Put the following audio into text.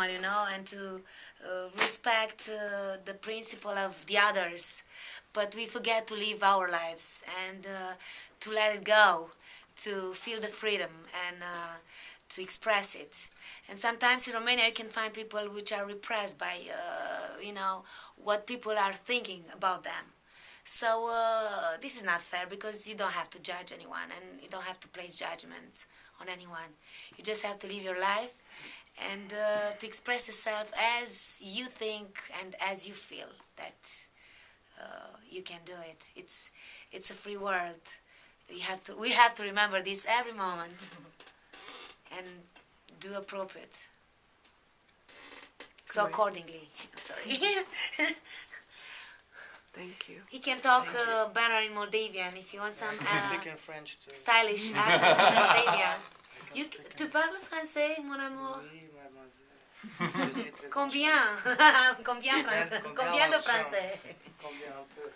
you know, and to respect the principle of the others. But we forget to live our lives and to let it go, to feel the freedom and to express it. And sometimes in Romania you can find people which are repressed by, what people are thinking about them. So this is not fair because you don't have to judge anyone and you don't have to place judgments on anyone. You just have to live your life and to express yourself as you think and as you feel that you can do it. It's a free world. We have to remember this every moment and do appropriate. So Great. accordingly, sorry. Thank you. He can talk better in Moldavian if you want some Speak in French too. stylish accent in Moldavian. I You, can speak tu in- parles français, mon amour? Oui, mademoiselle. Je suis très Combien? Combien, Combien combien de l'argent? français? Combien un peu?